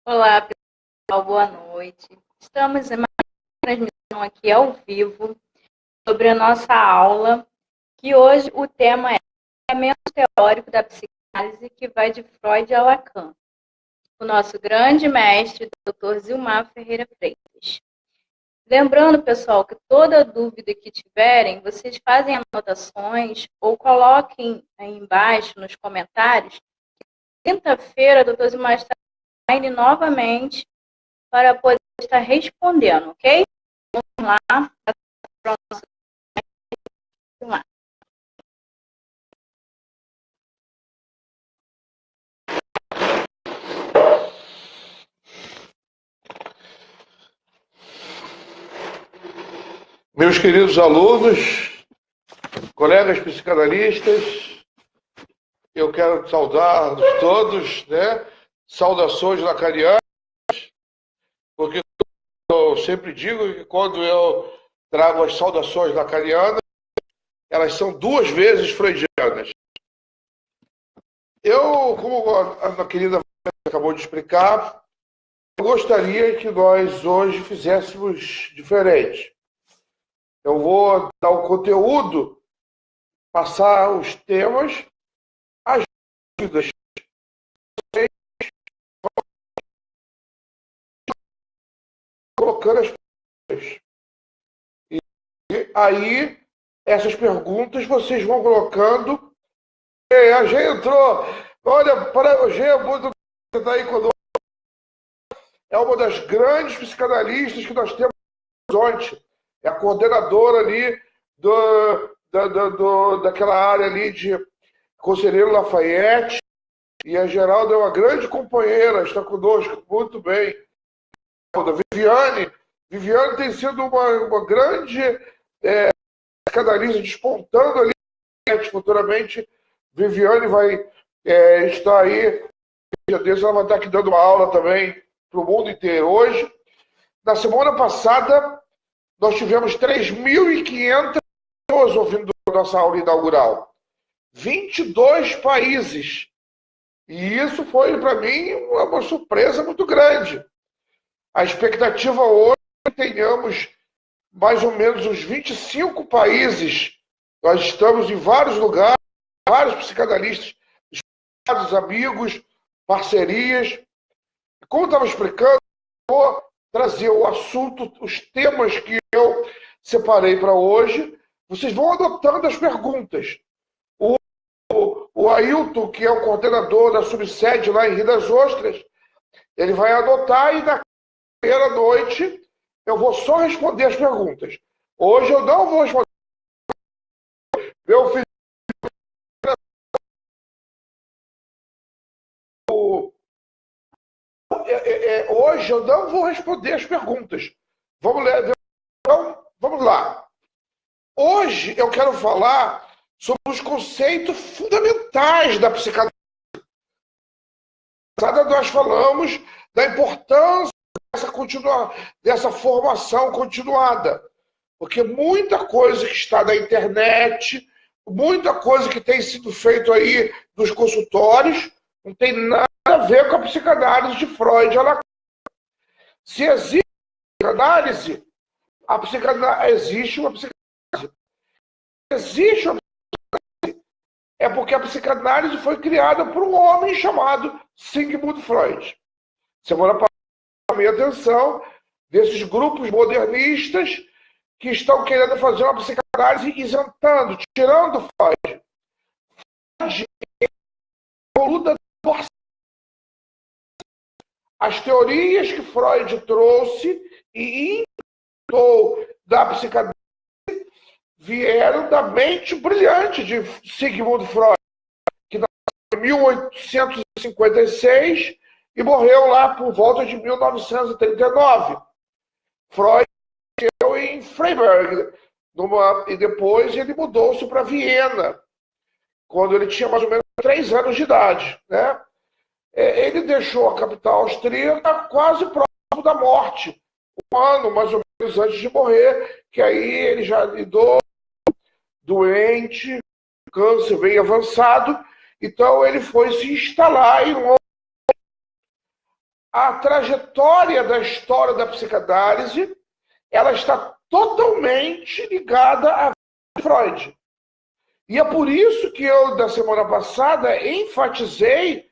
Olá, pessoal, boa noite. Estamos em uma transmissão aqui ao vivo sobre a nossa aula, que hoje o tema é Fundamento Teórico da Psicanálise, que vai de Freud a Lacan. O nosso grande mestre, Dr. Zilmar Ferreira Freitas. Lembrando, pessoal, que toda dúvida que tiverem, vocês fazem anotações ou coloquem aí embaixo nos comentários. Quinta-feira, o Dr. Zilmar está online novamente para poder estar respondendo, ok? Vamos lá. Meus queridos alunos, colegas psicanalistas, eu quero saudar todos, né? Saudações lacanianas, porque eu sempre digo que quando eu trago as saudações lacanianas, elas são duas vezes freudianas. Eu, como a querida acabou de explicar, eu gostaria que nós hoje fizéssemos diferente. Eu vou dar o conteúdo, passar os temas, as dúvidas. Colocando as perguntas. E aí, essas perguntas vocês vão colocando. A Gê entrou. Olha, para a Gê, muito que está aí conosco. É uma das grandes psicanalistas que nós temos no Horizonte. É a coordenadora ali daquela área ali de Conselheiro Lafayette. E a Geralda é uma grande companheira, está conosco, muito bem. Viviane tem sido uma grande psicanalista despontando ali. Futuramente, Viviane vai estar aí. Ela vai estar aqui dando uma aula também para o mundo inteiro. Hoje, na semana passada, nós tivemos 3.500 pessoas ouvindo a nossa aula inaugural. 22 países. E isso foi, para mim, uma surpresa muito grande. A expectativa hoje é que tenhamos mais ou menos uns 25 países. Nós estamos em vários lugares, vários psicanalistas, amigos, parcerias. Como eu estava explicando, eu vou trazer o assunto, os temas que eu separei para hoje. Vocês vão adotando as perguntas. O Ailton, que é o coordenador da subsede lá em Rio das Ostras, ele vai adotar e na primeira noite eu vou só responder as perguntas. Hoje eu não vou responder. Meu filho. Hoje eu não vou responder as perguntas. Então, vamos lá. Hoje eu quero falar sobre os conceitos fundamentais da psicanálise. Nós falamos da importância dessa formação continuada. Porque muita coisa que está na internet, muita coisa que tem sido feito aí nos consultórios, não tem nada a ver com a psicanálise de Freud. Se existe psicanálise, existe uma psicanálise. Existe uma psicanálise. É porque a psicanálise foi criada por um homem chamado Sigmund Freud. Semana passada, chamei a atenção desses grupos modernistas que estão querendo fazer uma psicanálise isentando, tirando Freud. Freud é a as teorias que Freud trouxe e implantou da psicanálise vieram da mente brilhante de Sigmund Freud, que nasceu em 1856 e morreu lá por volta de 1939. Freud nasceu em Freiburg, e depois ele mudou-se para Viena, quando ele tinha mais ou menos 3 anos de idade, né? Ele deixou a capital austríaca quase próximo da morte, um ano mais ou menos antes de morrer, que aí ele já lidou doente, câncer bem avançado, então ele foi se instalar em Londres. a trajetória da história da psicanálise, ela está totalmente ligada a Freud. E é por isso que eu, da semana passada, enfatizei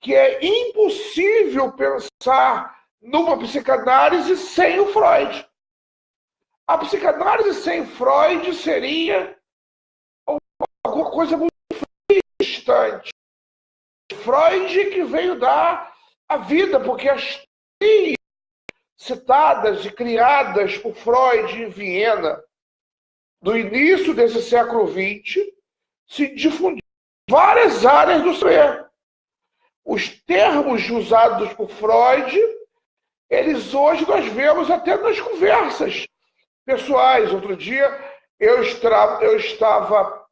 que é impossível pensar numa psicanálise sem o Freud. A psicanálise sem Freud seria alguma coisa muito distante. Freud que veio dar a vida, porque as teorias citadas e criadas por Freud em Viena no início desse século XX se difundiram em várias áreas do saber. Os termos usados por Freud, eles hoje nós vemos até nas conversas pessoais. Outro dia eu estava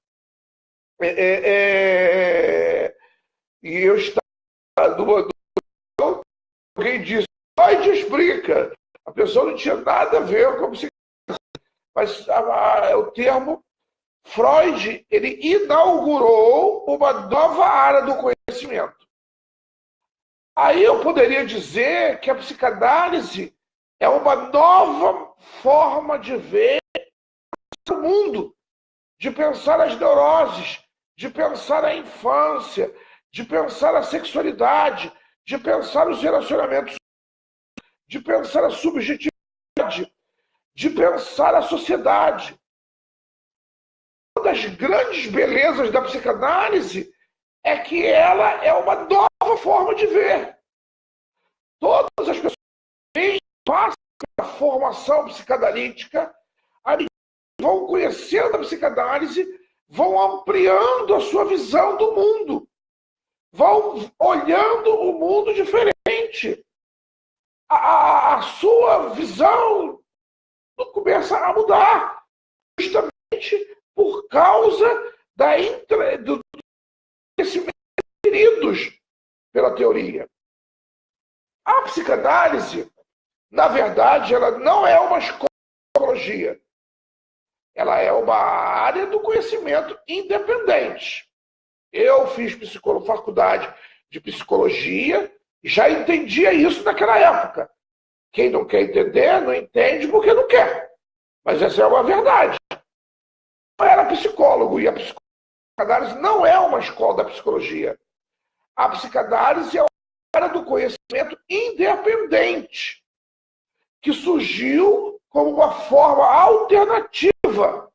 alguém disse, Freud explica. A pessoa não tinha nada a ver com a psicanálise. Mas o termo Freud, ele inaugurou uma nova área do conhecimento. Aí eu poderia dizer que a psicanálise é uma nova forma de ver o mundo, de pensar as neuroses, de pensar a infância, de pensar a sexualidade, de pensar os relacionamentos, de pensar a subjetividade, de pensar a sociedade. Uma das grandes belezas da psicanálise é que ela é uma nova forma de ver. Todas as pessoas que passam pela formação psicanalítica, vão conhecendo a psicanálise, vão ampliando a sua visão do mundo, vão olhando o mundo diferente. A sua visão começa a mudar, justamente por causa do conhecimento adquiridos pela teoria. A psicanálise, na verdade, ela não é uma escola de psicologia. Ela é uma área do conhecimento independente. Eu fiz faculdade de psicologia e já entendia isso naquela época. Quem não quer entender, não entende porque não quer. Mas essa é uma verdade. Eu era psicólogo e a psicanálise não é uma escola da psicologia. A psicanálise é uma área do conhecimento independente que surgiu como uma forma alternativa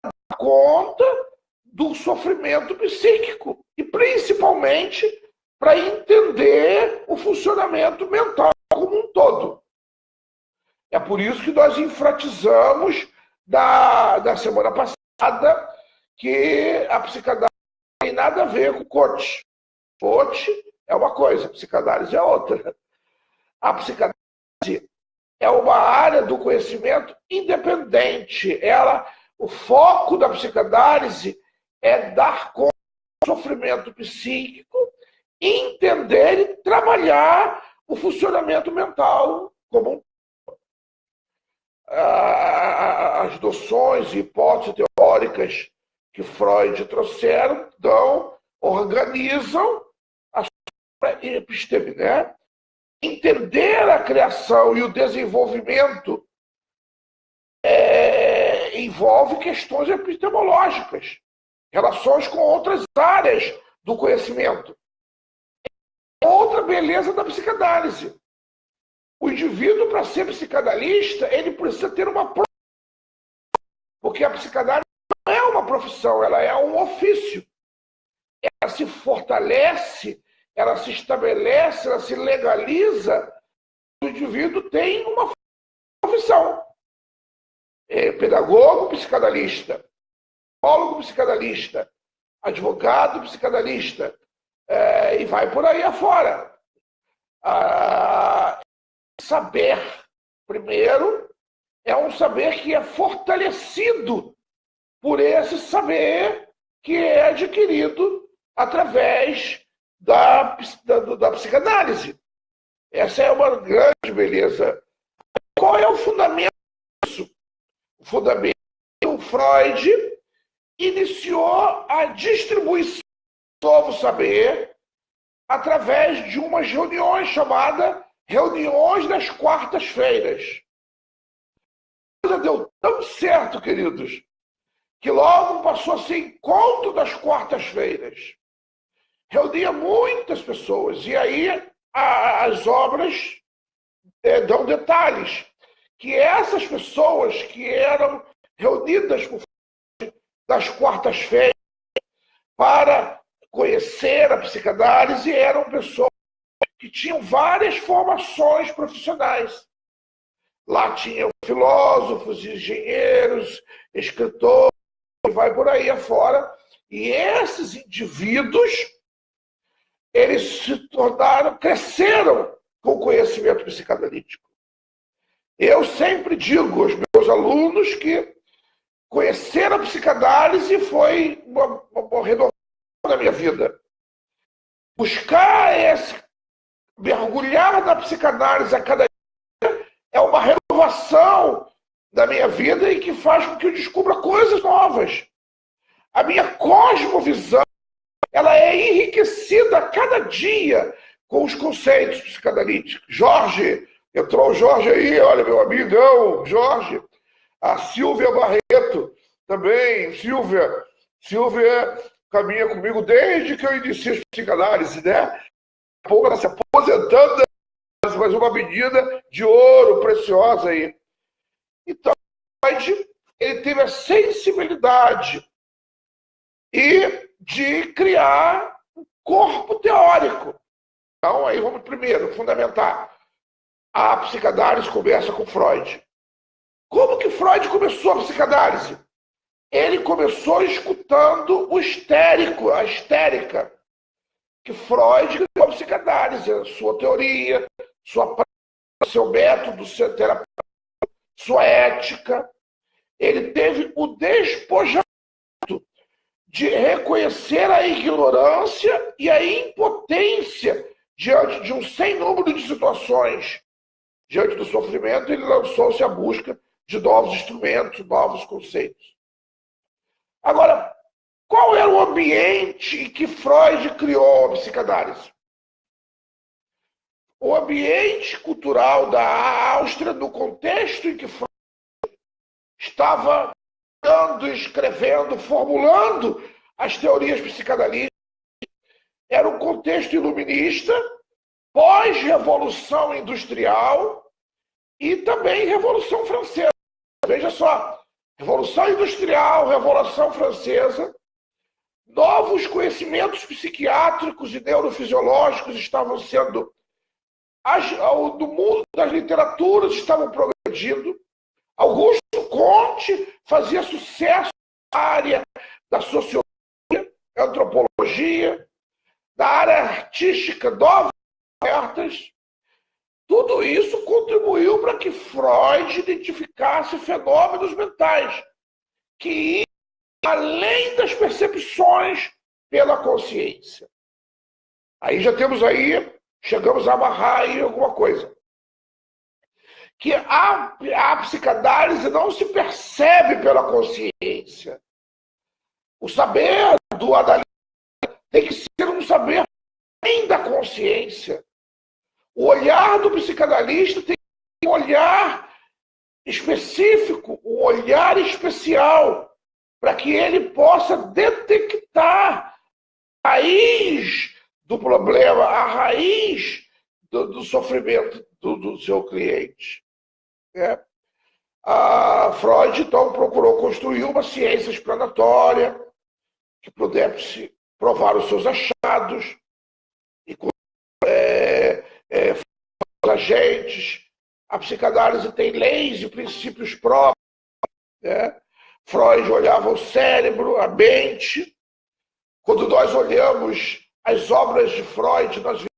para dar conta do sofrimento psíquico e principalmente para entender o funcionamento mental como um todo. É por isso que nós enfatizamos da semana passada que a psicanálise não tem nada a ver com o coach. Coach é uma coisa, a psicanálise é outra. A psicanálise é uma área do conhecimento independente. O foco da psicanálise é dar conta do sofrimento psíquico, entender e trabalhar o funcionamento mental como um todo. As noções e hipóteses teóricas que Freud trouxeram organizam a sua episteme, né? Entender a criação e o desenvolvimento envolve questões epistemológicas, relações com outras áreas do conhecimento. Outra beleza da psicanálise. O indivíduo, para ser psicanalista, ele precisa ter uma profissão. Porque a psicanálise não é uma profissão, ela é um ofício. Ela se fortalece, ela se estabelece, ela se legaliza. O indivíduo tem uma profissão. Pedagogo psicanalista, psicólogo psicanalista, advogado psicanalista, e vai por aí afora. Saber, primeiro, é um saber que é fortalecido por esse saber que é adquirido através da psicanálise. Essa é uma grande beleza. Qual é o fundamento disso? O fundamento, Freud iniciou a distribuição do novo saber através de umas reuniões chamadas reuniões das quartas-feiras. A coisa deu tão certo, queridos, que logo passou a ser encontro das quartas-feiras. Reunia muitas pessoas. E aí as obras dão detalhes. Que essas pessoas que eram reunidas por das quartas-feiras para conhecer a psicanálise eram pessoas que tinham várias formações profissionais. Lá tinham filósofos, engenheiros, escritores, vai por aí afora. E esses indivíduos, eles se tornaram, cresceram com o conhecimento psicanalítico. Eu sempre digo aos meus alunos que conhecer a psicanálise foi uma renovação na minha vida. Buscar mergulhar na psicanálise a cada dia é uma renovação da minha vida e que faz com que eu descubra coisas novas. A minha cosmovisão, ela é enriquecida a cada dia com os conceitos psicanalíticos. Jorge, entrou o Jorge aí, olha, meu amigão, Jorge. A Silvia Barreto também. Silvia caminha comigo desde que eu iniciei a psicanálise, né? Pouco ela se aposentando, mas uma menina de ouro preciosa aí. Então, ele teve a sensibilidade de criar um corpo teórico. Então, aí vamos primeiro fundamentar. A psicanálise começa com Freud. Como que Freud começou a psicanálise? Ele começou escutando o histérico, a histérica. Que Freud criou a psicanálise, a sua teoria, sua prática, seu método, seu terapêutico, sua ética. Ele teve o despojamento de reconhecer a ignorância e a impotência diante de um sem número de situações. Diante do sofrimento, ele lançou-se à busca de novos instrumentos, novos conceitos. Agora, qual era o ambiente em que Freud criou a psicanálise? O ambiente cultural da Áustria, no contexto em que Freud estava escrevendo, formulando as teorias psicanalíticas, era um contexto iluminista, pós-revolução industrial e também Revolução Francesa. Veja só, Revolução Industrial, Revolução Francesa, novos conhecimentos psiquiátricos e neurofisiológicos estavam sendo, no mundo das literaturas estavam progredindo. Augusto Comte fazia sucesso na área da sociologia, antropologia, da área artística, novas abertas. Tudo isso contribuiu para que Freud identificasse fenômenos mentais que iam além das percepções pela consciência. Aí já temos chegamos a amarrar aí alguma coisa. Que a psicanálise não se percebe pela consciência. O saber do analista tem que ser um saber além da consciência. O olhar do psicanalista tem um olhar específico, um olhar especial, para que ele possa detectar a raiz do problema, a raiz do sofrimento do seu cliente. Freud, então, procurou construir uma ciência explanatória que pudesse provar os seus achados e agentes. A psicanálise tem leis e princípios próprios. Freud olhava o cérebro, a mente. Quando nós olhamos as obras de Freud, nós vemos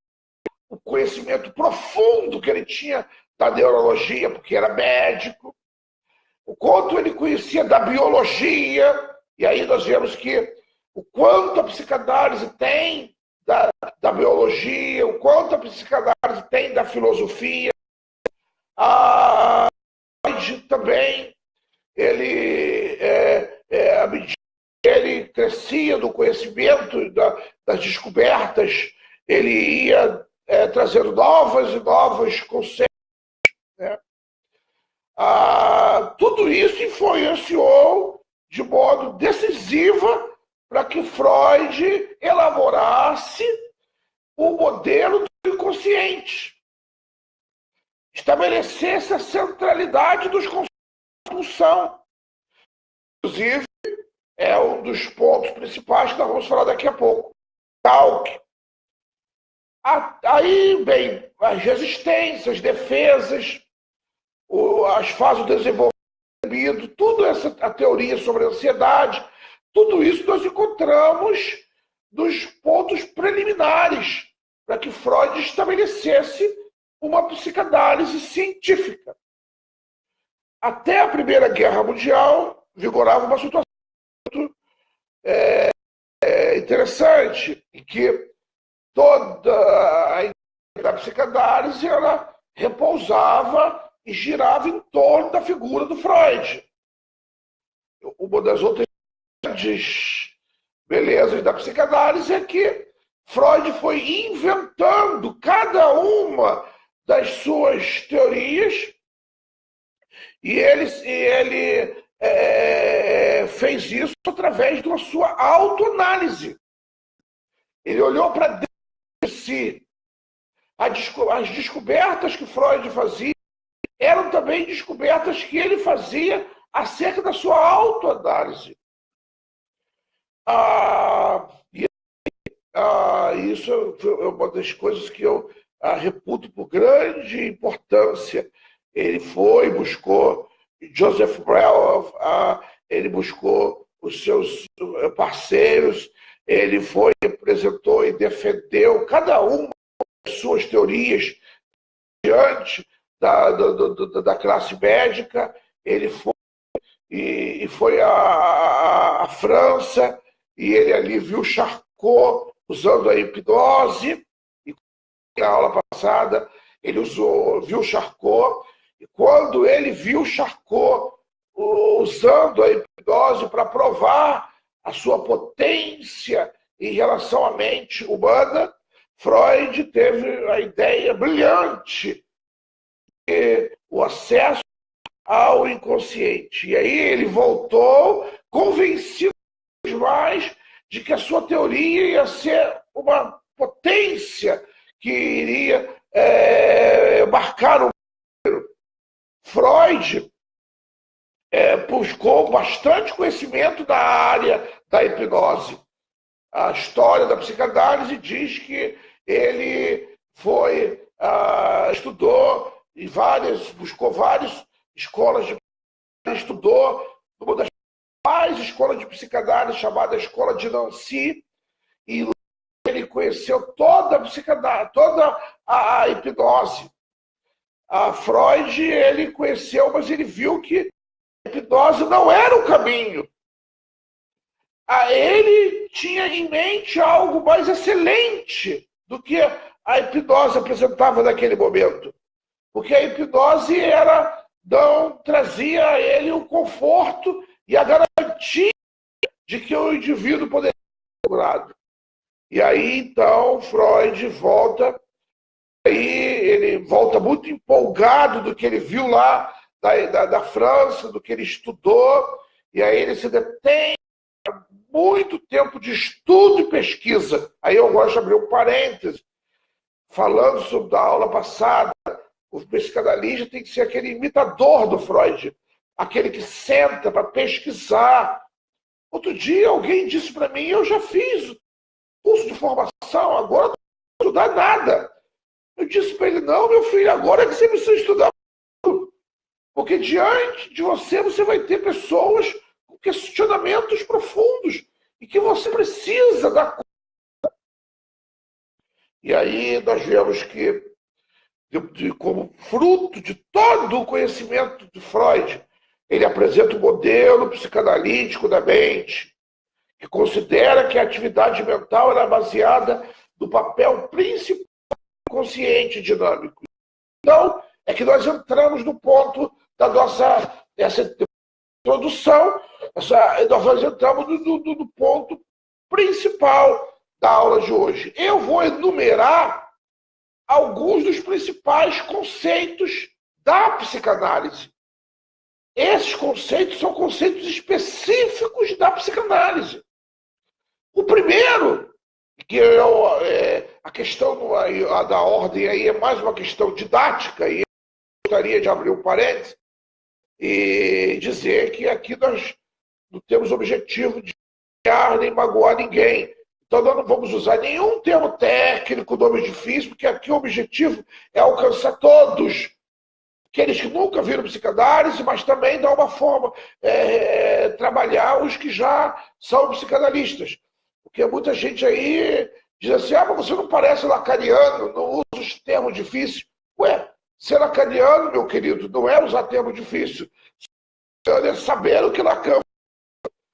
o conhecimento profundo que ele tinha da neurologia, porque era médico, o quanto ele conhecia da biologia, e aí nós vemos que o quanto a psicanálise tem da biologia, o quanto a psicanálise tem da filosofia. A Freud também, à medida que ele crescia no conhecimento das descobertas, ele ia trazendo novas e novos conceitos, né? Tudo isso influenciou de modo decisivo para que Freud elaborasse o modelo do inconsciente, estabelecesse a centralidade dos conceitos da função. Inclusive, é um dos pontos principais que nós vamos falar daqui a pouco. Talk. Aí, bem, as resistências, as defesas, as fases do desenvolvimento, tudo a teoria sobre a ansiedade, tudo isso nós encontramos nos pontos preliminares para que Freud estabelecesse uma psicanálise científica. Até a Primeira Guerra Mundial vigorava uma situação interessante, em que toda a ideia da psicanálise ela repousava e girava em torno da figura do Freud. Uma das outras grandes belezas da psicanálise é que Freud foi inventando cada uma das suas teorias e ele fez isso através da sua autoanálise. Ele olhou para dentro de si. As descobertas que Freud fazia eram também descobertas que ele fazia acerca da sua autoanálise. Isso é uma das coisas que eu reputo por grande importância. Ele buscou Joseph Breuer, ele buscou os seus parceiros, ele apresentou e defendeu cada uma das suas teorias diante da classe médica. Ele foi à França e ele ali viu Charcot usando a hipnose. E na aula passada ele viu Charcot, e quando ele viu Charcot usando a hipnose para provar a sua potência em relação à mente humana, Freud teve a ideia brilhante de o acesso ao inconsciente. E aí ele voltou convencido mais de que a sua teoria ia ser uma potência que iria marcar o mundo. Freud buscou bastante conhecimento da área da hipnose. A história da psicanálise diz que ele estudou em buscou várias escolas de estudou numa das principais escolas de psicanálise chamada Escola de Nancy, e lá ele conheceu toda a psicanálise, toda a hipnose. A Freud ele conheceu, mas ele viu que a hipnose não era o caminho. Ele tinha em mente algo mais excelente do que a hipnose apresentava naquele momento. Porque a hipnose não trazia a ele o conforto e a garantia de que o indivíduo poderia ser curado. E aí, então, Freud volta, ele volta muito empolgado do que ele viu lá da França, do que ele estudou, e aí ele se detém muito tempo de estudo e pesquisa. Aí eu gosto de abrir um parêntese, falando sobre a aula passada, o psicanalista tem que ser aquele imitador do Freud, aquele que senta para pesquisar. Outro dia alguém disse para mim, eu já fiz curso de formação, agora não vou estudar nada. Eu disse para ele, não, meu filho, agora é que você precisa estudar. Porque diante de você vai ter pessoas com questionamentos profundos e que você precisa dar conta. E aí nós vemos que, como fruto de todo o conhecimento de Freud, ele apresenta o modelo psicanalítico da mente, que considera que a atividade mental era baseada no papel principal do consciente dinâmico. Então, é que nós entramos no ponto da nossa introdução, nós entramos no ponto principal da aula de hoje. Eu vou enumerar alguns dos principais conceitos da psicanálise. Esses conceitos são conceitos específicos da psicanálise. O primeiro, que a questão da ordem aí é mais uma questão didática, e eu gostaria de abrir um parênteses e dizer que aqui nós não temos objetivo de nem magoar ninguém. Então nós não vamos usar nenhum termo técnico, nome difícil, porque aqui o objetivo é alcançar todos. Aqueles que nunca viram psicanálise, mas também dar uma forma, trabalhar os que já são psicanalistas. Porque muita gente aí diz assim, mas você não parece lacaniano, não usa os termos difíceis. Ué, ser lacaniano, meu querido, não é usar termo difícil. É saber o que Lacan.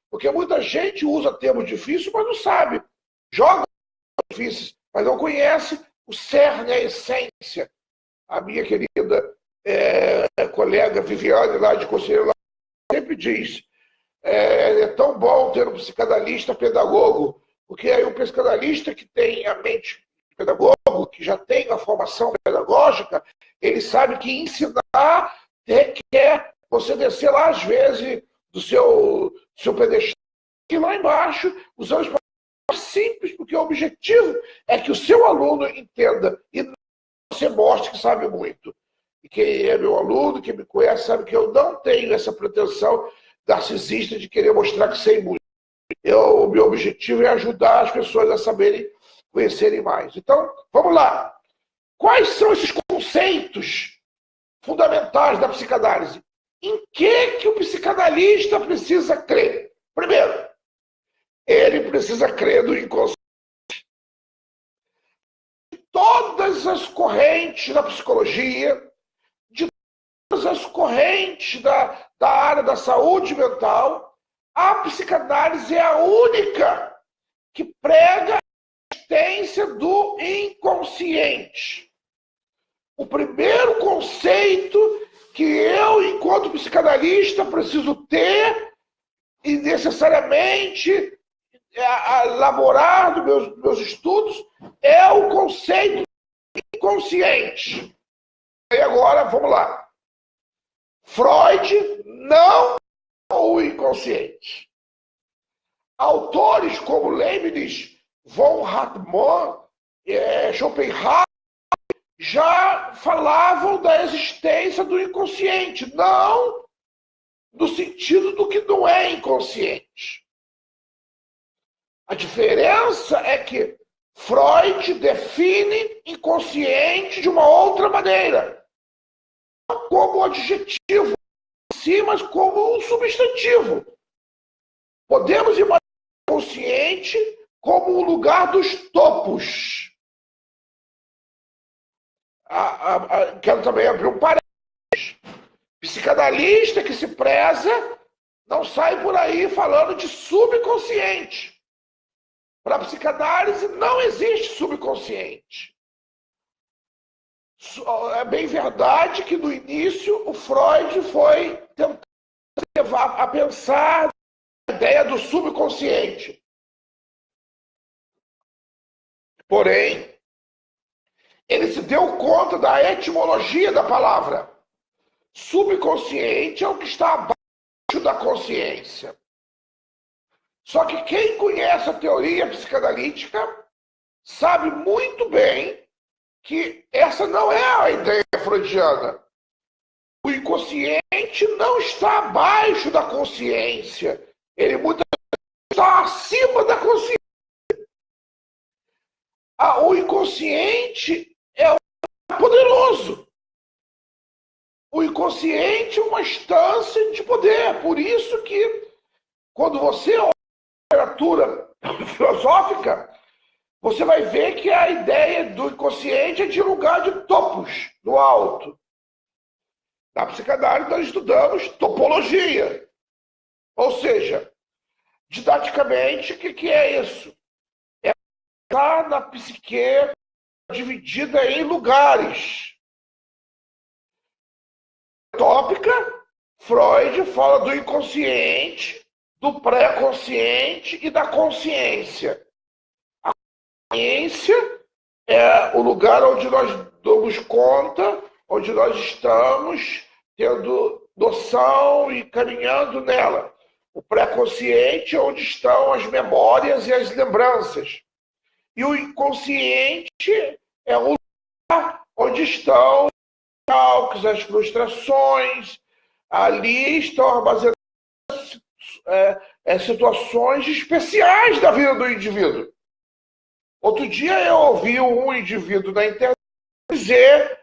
Porque muita gente usa termos difíceis, mas não sabe. Joga difíceis, mas não conhece o cerne, a essência. A minha querida colega Viviane, lá de Conselheiro, sempre diz, é tão bom ter um psicanalista pedagogo, porque aí o psicanalista que tem a mente pedagogo, que já tem a formação pedagógica, ele sabe que ensinar requer você descer lá, às vezes, do seu pedestal, e lá embaixo, usando as palavras simples, porque o objetivo é que o seu aluno entenda e não você mostre que sabe muito. E quem é meu aluno, quem me conhece, sabe que eu não tenho essa pretensão narcisista de querer mostrar que sei muito. O meu objetivo é ajudar as pessoas a saberem, conhecerem mais. Então, vamos lá. Quais são esses conceitos fundamentais da psicanálise? Em que o psicanalista precisa crer? Primeiro, ele precisa crer no inconsciente. De todas as correntes da psicologia, de todas as correntes da área da saúde mental, a psicanálise é a única que prega a existência do inconsciente. O primeiro conceito que eu, enquanto psicanalista, preciso ter e necessariamente elaborar dos meus estudos é o conceito inconsciente. E agora, vamos lá. Freud não é o inconsciente. Autores como Leibniz, von Hartmann, Schopenhauer, já falavam da existência do inconsciente, não no sentido do que não é inconsciente. A diferença é que Freud define inconsciente de uma outra maneira, não como adjetivo em si, mas como um substantivo. Podemos imaginar o inconsciente como o lugar dos topos. Quero também abrir um parênteses. Psicanalista que se preza não sai por aí falando de subconsciente. Para a psicanálise não existe subconsciente. É bem verdade que no início o Freud foi tentar levar a pensar a ideia do subconsciente. Porém, ele se deu conta da etimologia da palavra. Subconsciente é o que está abaixo da consciência. Só que quem conhece a teoria psicanalítica sabe muito bem que essa não é a ideia freudiana. O inconsciente não está abaixo da consciência. Ele muitas vezes está acima da consciência. O inconsciente é poderoso. O inconsciente é uma instância de poder. Por isso que, quando você olha a literatura filosófica, você vai ver que a ideia do inconsciente é de lugar de topos, do alto. Na psicanálise, nós estudamos topologia. Ou seja, didaticamente, o que é isso? É estar na psique dividida em lugares. Tópica, Freud fala do inconsciente, do pré-consciente e da consciência. A consciência é o lugar onde nós damos conta, onde nós estamos tendo noção e caminhando nela. O pré-consciente é onde estão as memórias e as lembranças. E o inconsciente é o lugar onde estão os calques, as frustrações. Ali estão armazenadas situações especiais da vida do indivíduo. Outro dia eu ouvi um indivíduo na internet dizer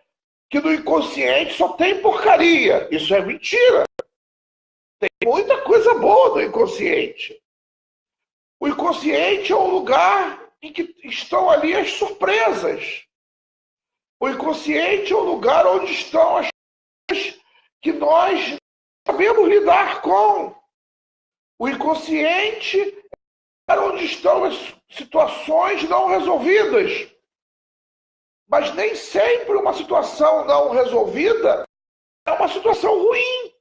que no inconsciente só tem porcaria. Isso é mentira. Tem muita coisa boa no inconsciente. O inconsciente é um lugar em que estão ali as surpresas. O inconsciente é um lugar onde estão as coisas que nós sabemos lidar com. O inconsciente é onde estão as situações não resolvidas. Mas nem sempre uma situação não resolvida é uma situação ruim.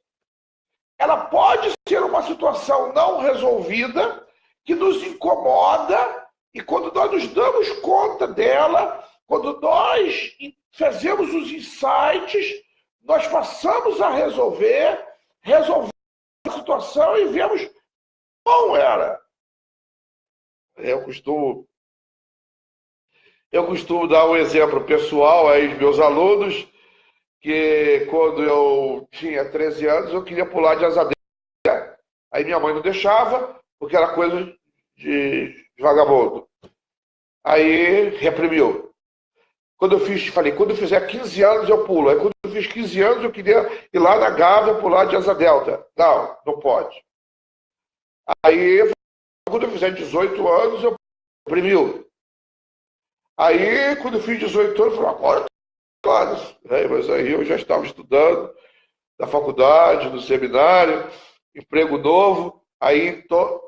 Ela pode ser uma situação não resolvida que nos incomoda, e quando nós nos damos conta dela, quando nós fazemos os insights, nós passamos a resolver a situação e vemos como era. Eu costumo dar um exemplo pessoal aí aos meus alunos, que quando eu tinha 13 anos, eu queria pular de asa delta. Aí minha mãe não deixava, porque era coisa de vagabundo. Aí reprimiu. Quando eu fizer 15 anos eu pulo. Aí quando eu fiz 15 anos eu queria ir lá na Gávea pular de asa delta. Não pode. Aí quando eu fizer 18 anos eu reprimiu. Aí quando eu fiz 18 anos eu falei, agora mas aí eu já estava estudando na faculdade, no seminário, emprego novo, aí eu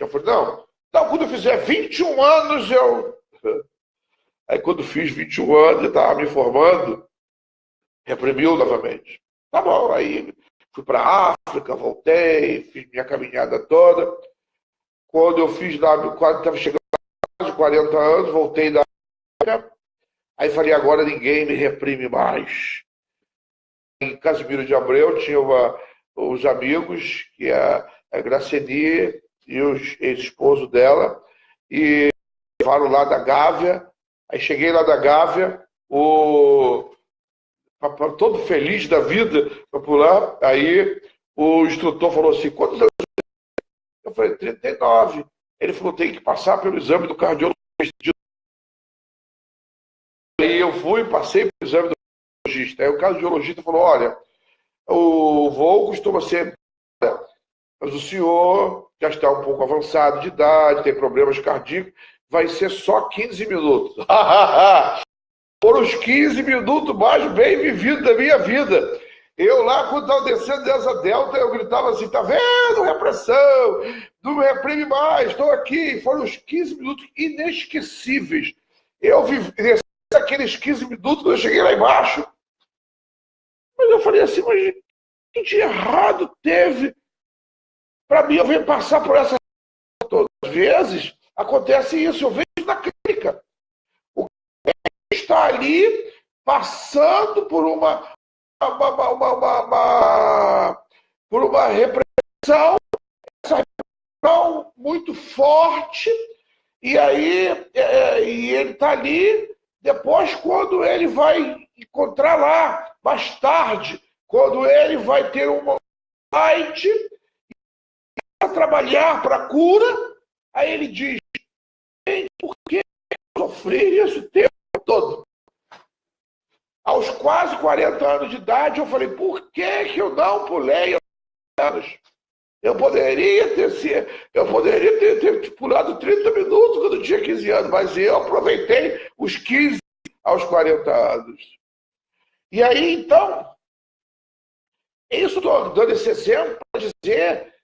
falei, não, quando eu fizer 21 anos eu... Aí quando fiz 21 anos, eu estava me formando, reprimiu novamente. Tá bom, aí fui para a África, voltei, fiz minha caminhada toda. Quando eu fiz lá, quando estava chegando a 40 anos, voltei da África. Aí falei, agora ninguém me reprime mais. Em Casimiro de Abreu tinha os amigos, que é a Graceni e o ex-esposo dela, e levaram lá da Gávea. Aí cheguei lá da Gávea, todo feliz da vida para pular. Aí o instrutor falou assim, quantos anos? Eu falei, 39. Ele falou, tem que passar pelo exame do cardiologista. Aí eu fui, passei pelo exame do cardiologista. Aí o cardiologista falou, olha, o voo costuma ser... Mas o senhor já está um pouco avançado de idade, tem problemas cardíacos, vai ser só 15 minutos. Foram os 15 minutos mais bem vividos da minha vida. Eu lá, quando estava descendo dessa delta, eu gritava assim, tá vendo, repressão, não me reprime mais, estou aqui. Foram os 15 minutos inesquecíveis. Eu vivi aqueles 15 minutos quando eu cheguei lá embaixo. Mas eu falei assim, mas o que de errado teve? Para mim, eu venho passar por essa todas as vezes, acontece isso, eu vejo na clínica. O que está ali passando por uma repressão, essa repressão muito forte, e aí e ele está ali, depois quando ele vai encontrar lá, mais tarde, quando ele vai ter uma site para trabalhar para a cura, aí ele diz, por que eu sofri isso o tempo todo? Aos quase 40 anos de idade, eu falei, por que eu não pulei anos? Eu poderia ter pulado 30 minutos quando eu tinha 15 anos, mas eu aproveitei os 15 aos 40 anos. E aí, então, isso estou dando esse exemplo para dizer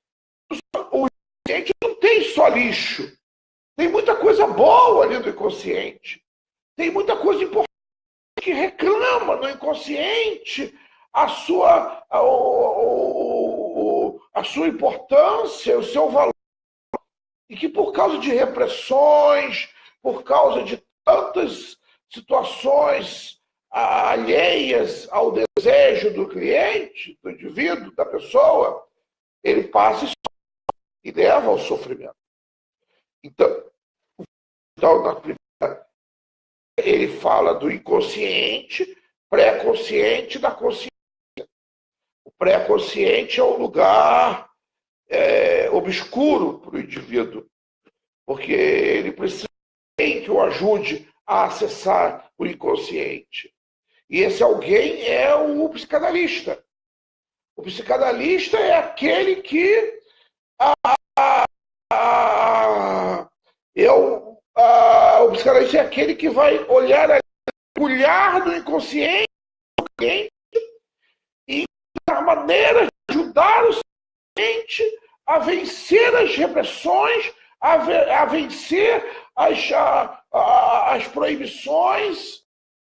o inconsciente não tem só lixo. Tem muita coisa boa ali do inconsciente. Tem muita coisa importante que reclama no inconsciente a sua importância, o seu valor. E que por causa de repressões, por causa de tantas situações alheias ao desejo do cliente, do indivíduo, da pessoa, ele passa e leva ao sofrimento. Então na primeira, ele fala do inconsciente, pré-consciente da consciência. O pré-consciente é um lugar obscuro para o indivíduo, porque ele precisa de alguém que o ajude a acessar o inconsciente. E esse alguém é o psicanalista. O psicanalista é aquele que o psicanalista é aquele que vai olhar do inconsciente e dar maneiras de ajudar o paciente a vencer as repressões, a vencer as proibições,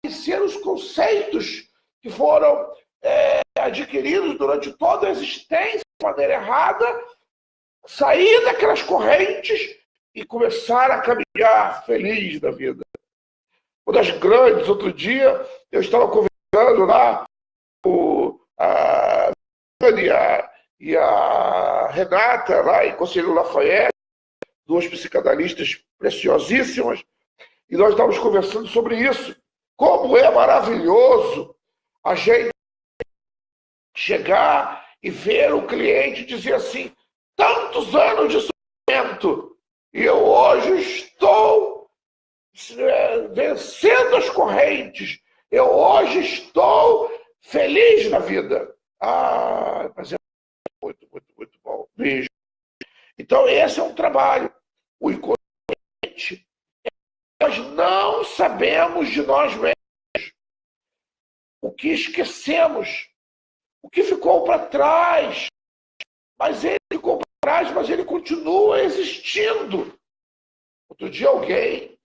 vencer os conceitos que foram adquiridos durante toda a existência de maneira errada, sair daquelas correntes e começar a caminhar feliz da vida. Uma das grandes, outro dia, eu estava conversando lá com a e a Renata, lá em Conselheiro Lafayette, duas psicanalistas preciosíssimas, e nós estávamos conversando sobre isso. Como é maravilhoso a gente chegar e ver o cliente dizer assim, tantos anos de sofrimento, e eu hoje estou vencendo as correntes, eu hoje estou feliz na vida. Mas é muito, muito, muito bom. Beijo. Então, esse é um trabalho. O inconsciente, nós não sabemos de nós mesmos. O que esquecemos, o que ficou para trás. Mas ele ficou para trás, mas ele continua existindo. Outro dia alguém,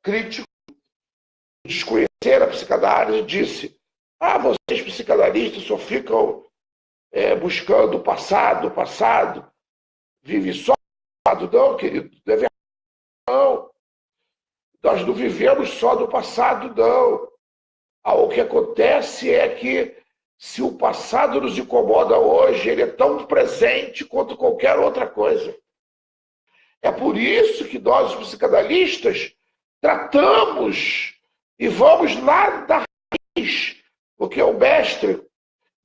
crítico, desconhecer a psicanálise, disse: vocês psicanalistas só ficam buscando o passado, vive só o passado. Não, querido, não. Nós não vivemos só do passado, não. O que acontece é que se o passado nos incomoda hoje, ele é tão presente quanto qualquer outra coisa. É por isso que nós, os psicanalistas, tratamos e vamos lá da raiz, porque o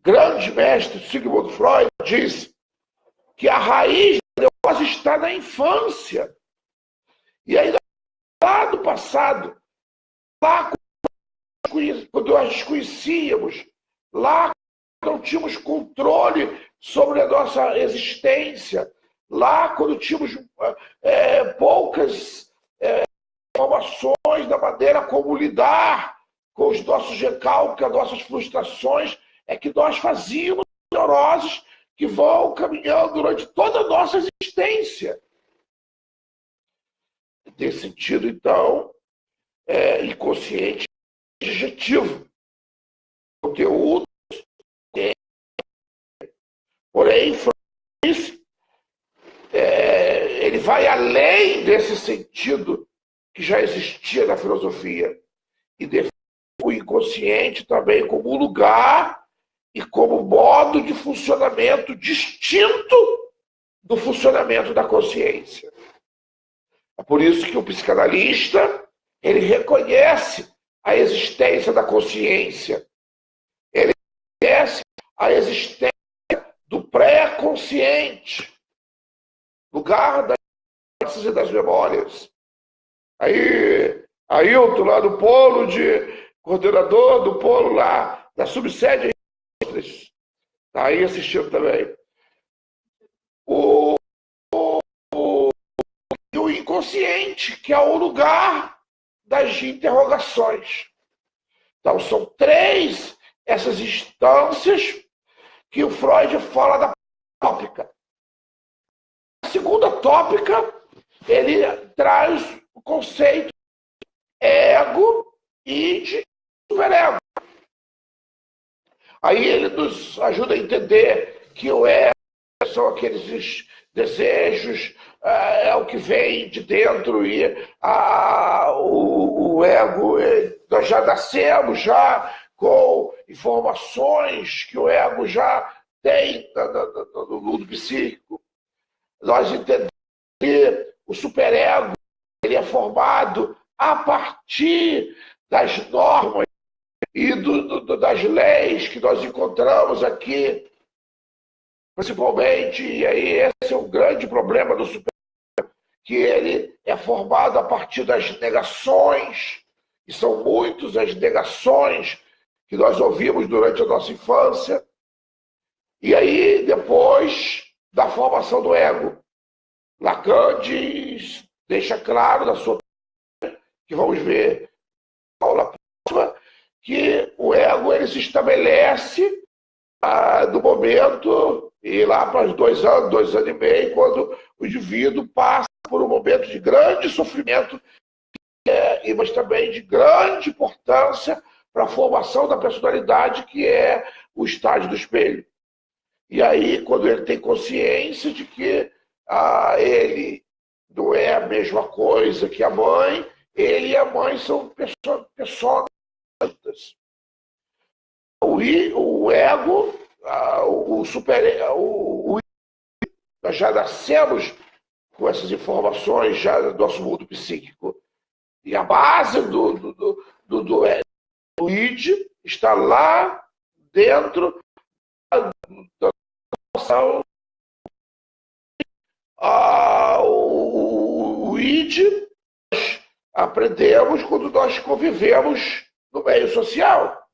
grande mestre Sigmund Freud, diz que a raiz da neurose está na infância. E aí, lá do passado, lá quando nós desconhecíamos, lá não tínhamos controle sobre a nossa existência, lá quando tínhamos poucas informações da maneira como lidar com os nossos recalques, as nossas frustrações, é que nós fazíamos neuroses que vão caminhando durante toda a nossa existência. Nesse sentido, então, inconsciente adjetivo. Conteúdo. Porém, ele vai além desse sentido que já existia na filosofia e define o inconsciente também como um lugar e como modo de funcionamento distinto do funcionamento da consciência. É por isso que o psicanalista, ele reconhece a existência da consciência. Ele reconhece a existência do pré-consciente, lugar das experiências e das memórias. Aí, Ailton, lá do polo coordenador do polo lá, da subsede, está aí assistindo também. O inconsciente, que é o lugar das interrogações. Então, são 3 essas instâncias que o Freud fala da tópica. A segunda tópica, ele traz o conceito ego, id, superego. Aí ele nos ajuda a entender que o ego são aqueles desejos, é o que vem de dentro e o ego, nós já nascemos já com informações que o ego já tem no mundo psíquico. Nós entendemos que o superego ele é formado a partir das normas e das leis que nós encontramos aqui, principalmente, e aí esse é o grande problema do superego, que ele é formado a partir das negações, e são muitas as negações que nós ouvimos durante a nossa infância, e aí depois da formação do ego. Lacan deixa claro na sua que vamos ver na aula próxima, que o ego ele se estabelece no momento, e lá para os 2 anos e meio, quando o indivíduo passa por um momento de grande sofrimento, mas também de grande importância para a formação da personalidade, que é o estágio do espelho. E aí, quando ele tem consciência de que ele não é a mesma coisa que a mãe, ele e a mãe são pessoas santas. O ego, nós já nascemos com essas informações já do nosso mundo psíquico. E a base do id está lá dentro da noção. O id nós aprendemos quando nós convivemos no meio social,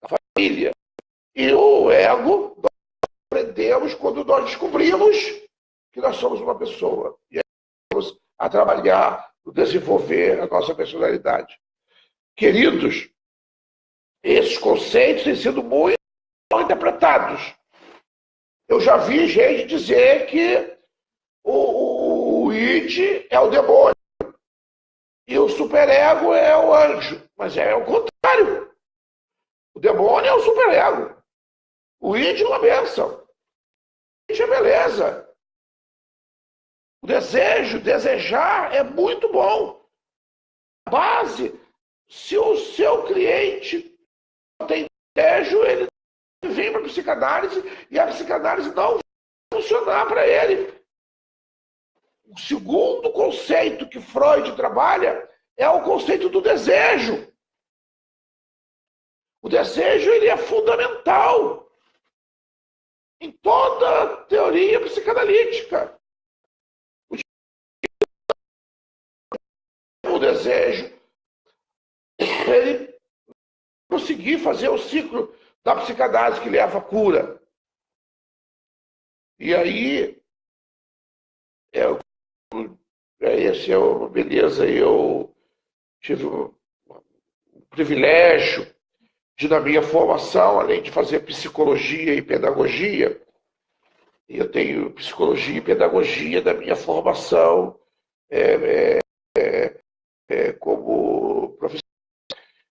na família. E o ego nós aprendemos quando nós descobrimos que nós somos uma pessoa. E aí vamos a trabalhar, a desenvolver a nossa personalidade. Queridos, esses conceitos têm sido muito mal interpretados. Eu já vi gente dizer que o id é o demônio e o superego é o anjo. Mas é o contrário. O demônio é o superego. O id é uma bênção. O id é beleza. O desejar é muito bom. A base, se o seu cliente não tem desejo, ele vem para a psicanálise e a psicanálise não vai funcionar para ele. O segundo conceito que Freud trabalha é o conceito do desejo. O desejo ele é fundamental em toda a teoria psicanalítica. O desejo, ele conseguir fazer o ciclo da psicanálise que leva à cura. E aí, esse é uma beleza. Eu tive um privilégio de, na minha formação, além de fazer psicologia e pedagogia, eu tenho psicologia e pedagogia da minha formação como professor.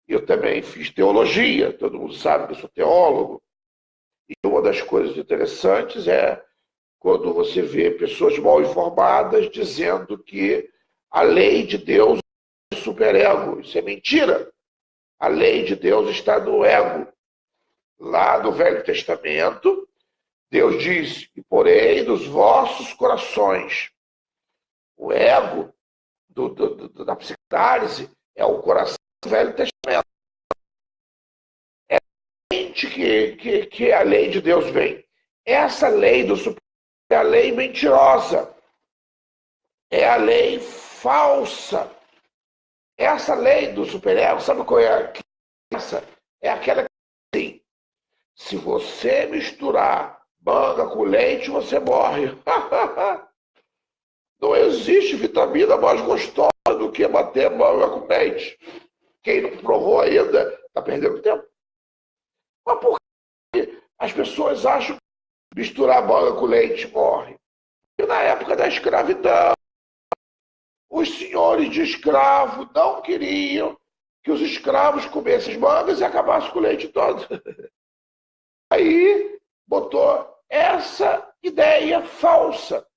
Eu também fiz teologia, todo mundo sabe que eu sou teólogo. E uma das coisas interessantes é quando você vê pessoas mal informadas dizendo que a lei de Deus é superego. Isso é mentira. A lei de Deus está no ego. Lá no Velho Testamento, Deus diz: e porém nos vossos corações. O ego da psicanálise é o coração do Velho Testamento. É que a lei de Deus vem. Essa lei do superego é a lei mentirosa. É a lei falsa. Essa lei do superego, sabe qual é essa? É aquela que assim, se você misturar manga com leite, você morre. Não existe vitamina mais gostosa do que bater manga com leite. Quem não provou ainda está perdendo tempo. Mas por que as pessoas acham que misturar manga com leite morre? E na época da escravidão, os senhores de escravo não queriam que os escravos comessem as mangas e acabassem com o leite todo. Aí botou essa ideia falsa.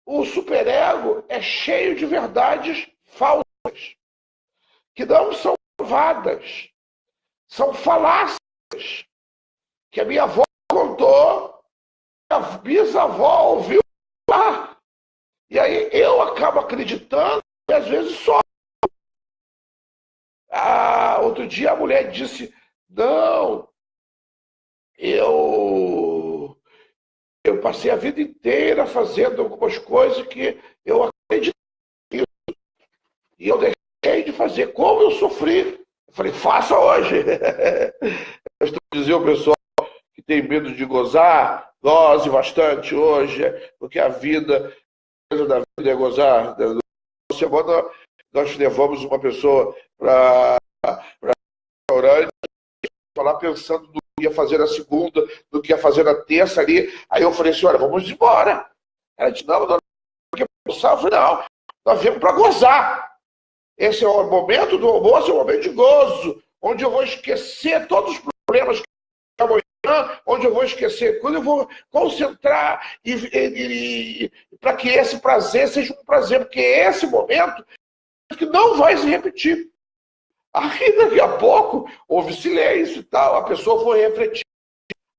O superego é cheio de verdades falsas, que não são provadas, são falácias, que a minha avó contou, a bisavó ouviu lá. E aí eu acabo acreditando e às vezes só. Outro dia a mulher disse, não, eu passei a vida inteira fazendo algumas coisas que eu acredito nisso. E eu deixei de fazer. Como eu sofri? Eu falei, faça hoje. Eu estou dizendo ao pessoal que tem medo de gozar, goze bastante hoje, porque a vida, a coisa da vida é gozar. Na semana nós levamos uma pessoa para restaurante, lá pensando no que ia fazer na segunda, no que ia fazer na terça ali. Aí eu falei assim, olha, vamos embora. Ela disse, não, não, eu falei, não, nós viemos para gozar. Esse é o momento do almoço, é o momento de gozo, onde eu vou esquecer todos os problemas que amanhã, onde eu vou esquecer, quando eu vou concentrar para que esse prazer seja um prazer, porque é esse momento que não vai se repetir. Aí, daqui a pouco, houve silêncio e tal, a pessoa foi refletir.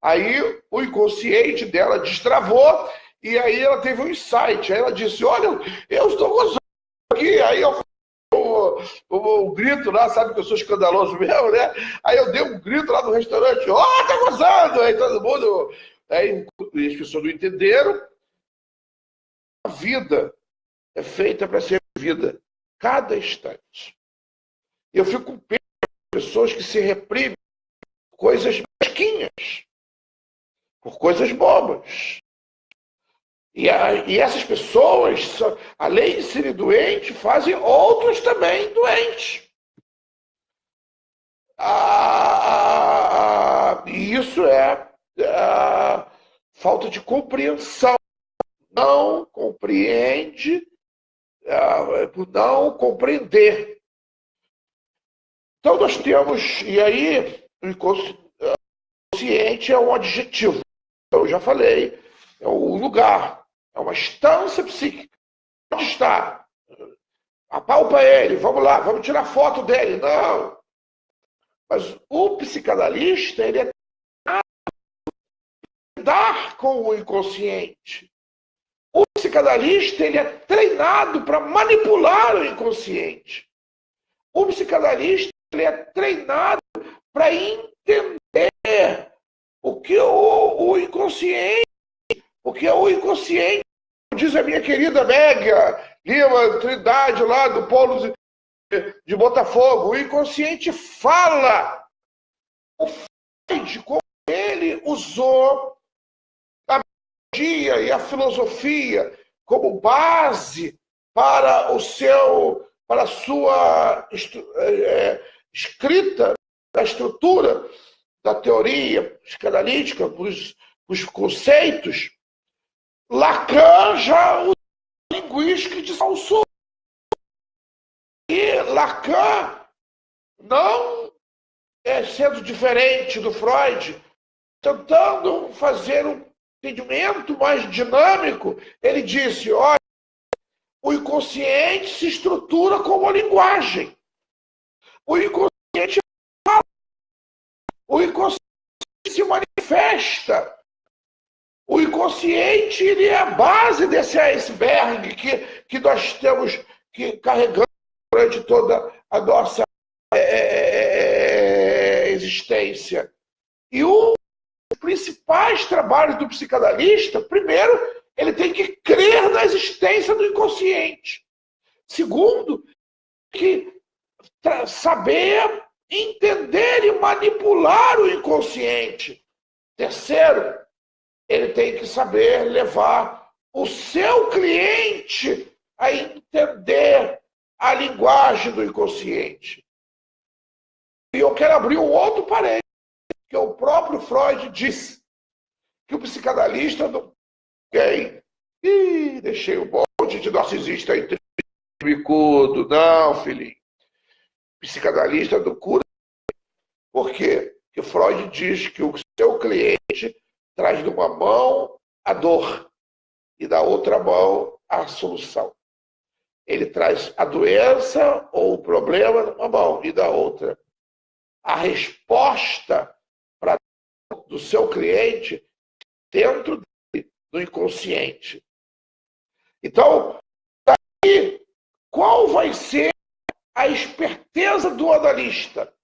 Aí, o inconsciente dela destravou, e aí ela teve um insight. Aí ela disse, olha, eu estou gozando aqui. Aí eu o grito lá, sabe que eu sou escandaloso mesmo, né? Aí eu dei um grito lá no restaurante, ó, tá gozando! Aí todo mundo... Aí as pessoas não entenderam. A vida é feita para ser vivida cada instante. Eu fico com pena de pessoas que se reprimem por coisas mesquinhas, por coisas bobas. E essas pessoas, além de serem doentes, fazem outros também doentes. E isso é falta de compreensão. Não compreende por não compreender. Então nós temos, e aí o inconsciente é um adjetivo. Então eu já falei, é o lugar, é uma instância psíquica. Onde está? Apalpa ele, vamos lá, vamos tirar foto dele. Não. Mas o psicanalista, ele é lidar com o inconsciente. O psicanalista, ele é treinado para manipular o inconsciente. O psicanalista, ele é treinado para entender o que o inconsciente, diz a minha querida Mégia Lima Trindade, lá do Polo de Botafogo, o inconsciente fala. O Freud, como ele usou a magia e a filosofia como base para a sua escrita da estrutura da teoria psicanalítica, os conceitos, Lacan já usou linguística de Saussure. E Lacan, não sendo diferente do Freud, tentando fazer um entendimento mais dinâmico, ele disse, olha, o inconsciente se estrutura como linguagem. O inconsciente fala. O inconsciente se manifesta. O inconsciente, ele é a base desse iceberg que nós temos que carregando durante toda a nossa existência. E os principais trabalhos do psicanalista, primeiro, ele tem que crer na existência do inconsciente. Segundo, que saber entender e manipular o inconsciente. Terceiro, ele tem que saber levar o seu cliente a entender a linguagem do inconsciente. E eu quero abrir um outro parênteses, que o próprio Freud disse que o psicanalista não tem. Deixei o monte de narcisista aí bicudo. Não, filhinho. Psicanalista não cura. Por quê? Porque Freud diz que o seu cliente traz de uma mão a dor e da outra mão a solução. Ele traz a doença ou o problema numa mão e da outra a resposta do seu cliente dentro dele, do inconsciente. Então, daí, qual vai ser a esperteza do analista?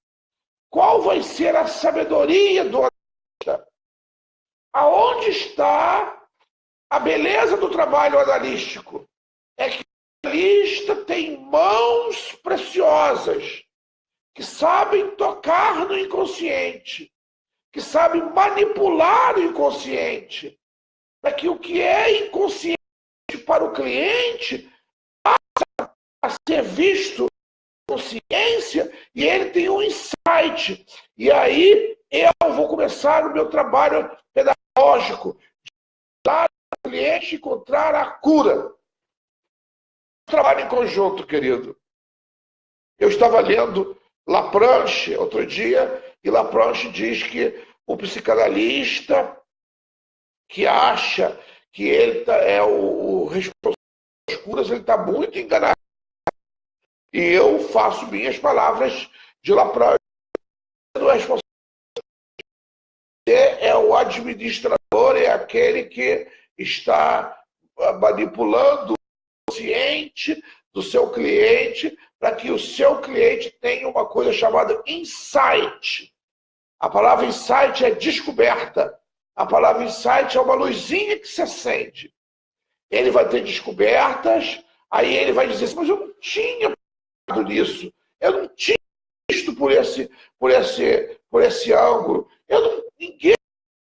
Qual vai ser a sabedoria do analista? Aonde está a beleza do trabalho analístico? É que o analista tem mãos preciosas, que sabem tocar no inconsciente, que sabem manipular o inconsciente, para que o que é inconsciente para o cliente passa a ser visto com consciência e ele tem um insight. E aí eu vou começar o meu trabalho pedagógico de ajudar o cliente a encontrar a cura. Trabalho em conjunto, querido. Eu estava lendo Lapranche outro dia, e Lapranche diz que o psicanalista que acha que ele é o responsável pelas curas, ele está muito enganado. E eu faço minhas palavras de Lapranche. O responsável é o administrador, é aquele que está manipulando o consciente do seu cliente para que o seu cliente tenha uma coisa chamada insight. A palavra insight é descoberta. A palavra insight é uma luzinha que se acende. Ele vai ter descobertas, aí ele vai dizer assim, mas eu não tinha pensado nisso, eu não tinha visto por esse ângulo, ninguém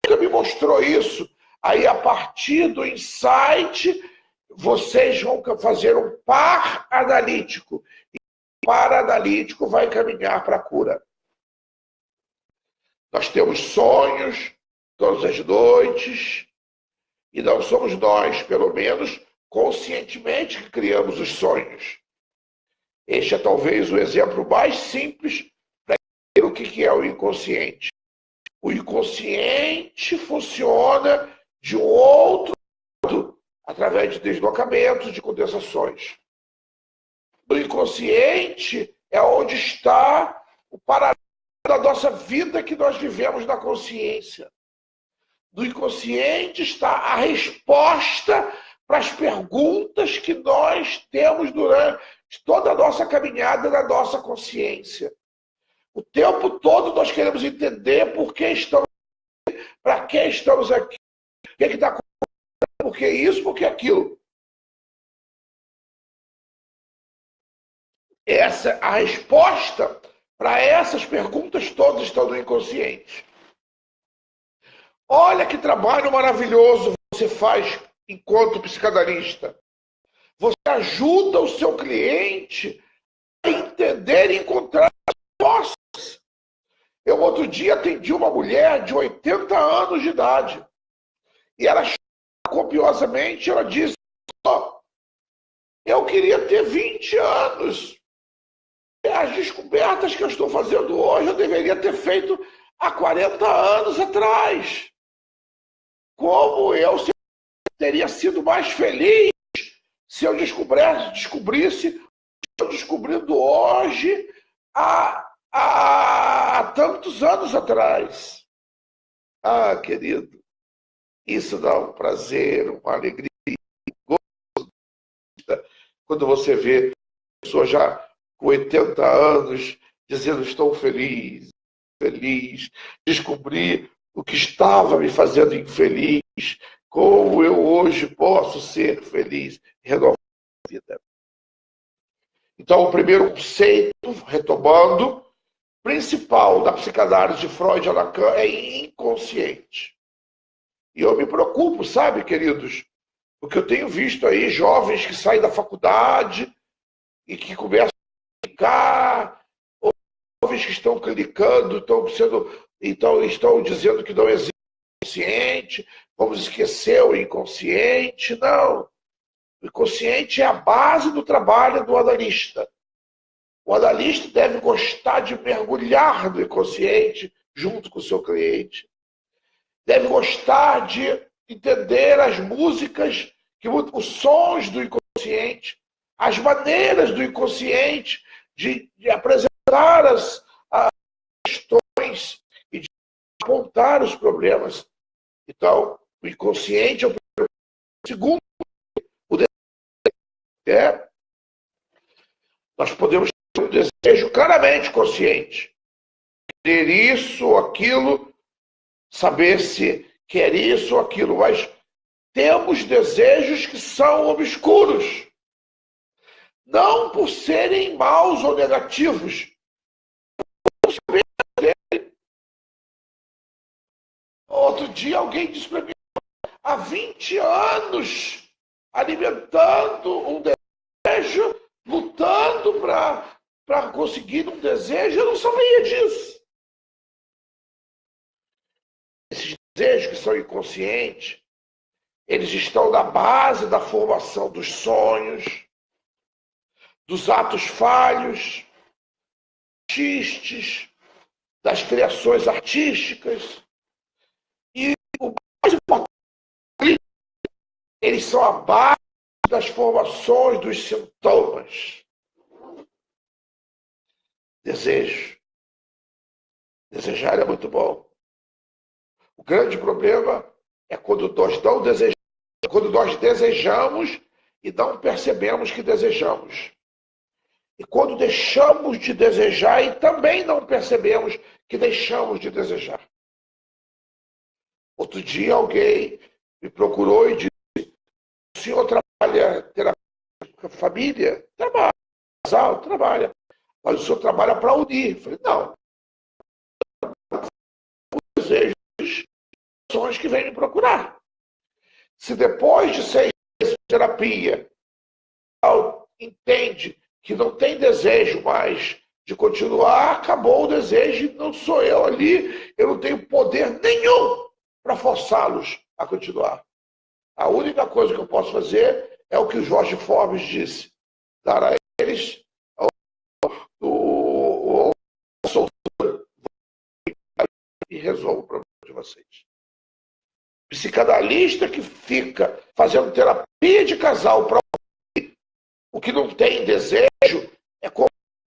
nunca me mostrou isso. Aí, a partir do insight, vocês vão fazer um par analítico. E o par analítico vai caminhar para a cura. Nós temos sonhos todas as noites, e não somos nós, pelo menos conscientemente, que criamos os sonhos. Este é talvez o exemplo mais simples para entender o que é o inconsciente. O inconsciente funciona de um outro modo, através de deslocamentos, de condensações. O inconsciente é onde está o paralelo da nossa vida que nós vivemos na consciência. No inconsciente está a resposta para as perguntas que nós temos durante toda a nossa caminhada na nossa consciência. O tempo todo nós queremos entender por que estamos aqui, para que estamos aqui, o que está acontecendo, por que isso, por que aquilo. A resposta para essas perguntas todas estão no inconsciente. Olha que trabalho maravilhoso você faz enquanto psicanalista. Você ajuda o seu cliente a entender e encontrar respostas. Eu outro dia atendi uma mulher de 80 anos de idade. E ela chorou copiosamente, ela disse, eu queria ter 20 anos. As descobertas que eu estou fazendo hoje, eu deveria ter feito há 40 anos atrás. Como eu teria sido mais feliz se eu descobrisse, estou descobrindo hoje há tantos anos atrás. Ah, querido, isso dá um prazer, uma alegria, quando você vê a pessoa já com 80 anos dizendo estou feliz, descobri o que estava me fazendo infeliz, como eu hoje posso ser feliz, renovar a vida. Então, o primeiro conceito, retomando, principal da psicanálise de Freud e Lacan é inconsciente. E eu me preocupo, sabe, queridos? Porque eu tenho visto aí jovens que saem da faculdade e que começam a clicar, ou jovens que estão clicando, estão dizendo que não existe inconsciente, vamos esquecer o inconsciente. Não. O inconsciente é a base do trabalho do analista. O analista deve gostar de mergulhar no inconsciente junto com o seu cliente. Deve gostar de entender as músicas, os sons do inconsciente, as maneiras do inconsciente de apresentar as questões e de apontar os problemas. Então, o inconsciente é o primeiro. Segundo, o desejo nós podemos ter um desejo claramente consciente. Querer isso ou aquilo, saber se quer isso ou aquilo, mas temos desejos que são obscuros. Não por serem maus ou negativos. Outro dia alguém disse para mim, há 20 anos, alimentando um desejo, lutando para conseguir um desejo, eu não sabia disso. Esses desejos que são inconscientes, eles estão na base da formação dos sonhos, dos atos falhos, das criações artísticas. E o mais importante, eles são a base das formações dos sintomas. Desejo. Desejar é muito bom. O grande problema é quando nós desejamos e não percebemos que desejamos. E quando deixamos de desejar e também não percebemos que deixamos de desejar. Outro dia alguém me procurou e disse, o senhor trabalha terapia com a família? Trabalha. Casal? Trabalha. Mas o senhor trabalha para unir. Eu falei, não. Os desejos são os que vêm me procurar. Se depois de 6 meses de terapia, entende que não tem desejo mais de continuar, acabou o desejo, não sou eu ali, eu não tenho poder nenhum para forçá-los a continuar. A única coisa que eu posso fazer é o que o Jorge Forbes disse, dar a eles o soltura e resolve o problema de vocês. Psicanalista que fica fazendo terapia de casal para o que não tem desejo é como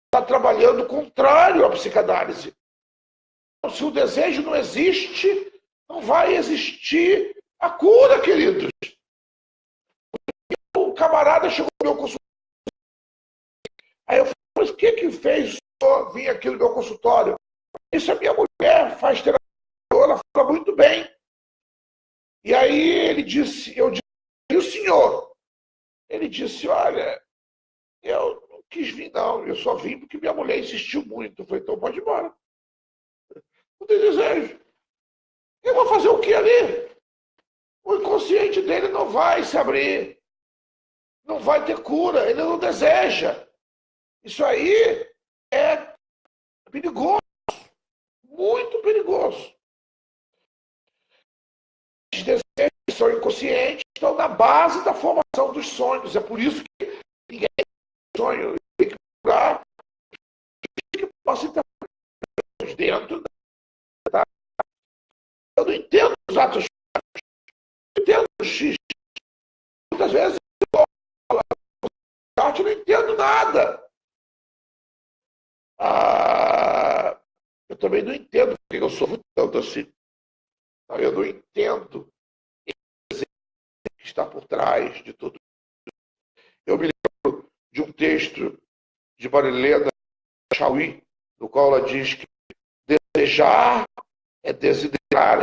está trabalhando o contrário à psicanálise. Então, se o desejo não existe, não vai existir a cura, queridos. O camarada chegou no meu consultório. Aí eu falei, mas o que fez o senhor vir aqui no meu consultório? Isso é minha mulher, faz terapia, ela fala muito bem. E aí ele disse, eu disse, e o senhor? Ele disse, olha, eu não quis vir não, eu só vim porque minha mulher insistiu muito. Eu falei, então pode ir embora. Não tem desejo. Eu vou fazer o que ali? O inconsciente dele não vai se abrir. Não vai ter cura, ele não deseja. Isso aí é perigoso. Muito perigoso. Os desejos são inconscientes, estão na base da formação dos sonhos. É por isso que ninguém tem sonho. Tem que procurar que possa estar dentro. Tá? Eu não entendo os atos. Eu entendo o X. Muitas vezes eu não entendo nada. Eu também não entendo porque eu sofro tanto assim. Eu não entendo o que está por trás de tudo. Eu me lembro de um texto de Marilena Chauí, no qual ela diz que desejar é desiderar,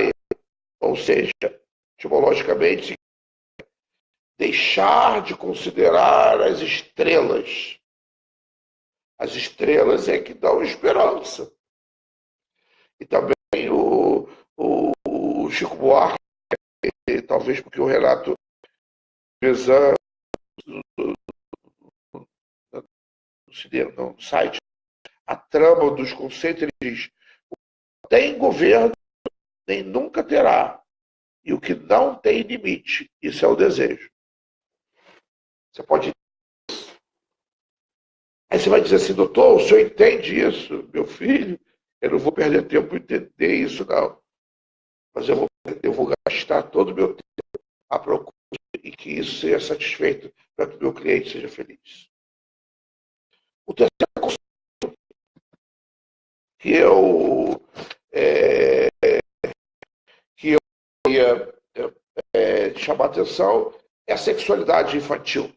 ou seja, etimologicamente, deixar de considerar as estrelas. As estrelas é que dão esperança. E também o Chico Buarque, talvez porque o Renato Pezan no site, a trama dos conceitos, ele diz: tem governo, nem nunca terá. E o que não tem limite, isso é o desejo. Você pode. Aí você vai dizer assim, doutor, o senhor entende isso? Meu filho, eu não vou perder tempo para entender isso, não. Mas eu vou gastar todo o meu tempo à procura e que isso seja satisfeito para que o meu cliente seja feliz. O terceiro conceito que eu ia chamar a atenção é a sexualidade infantil.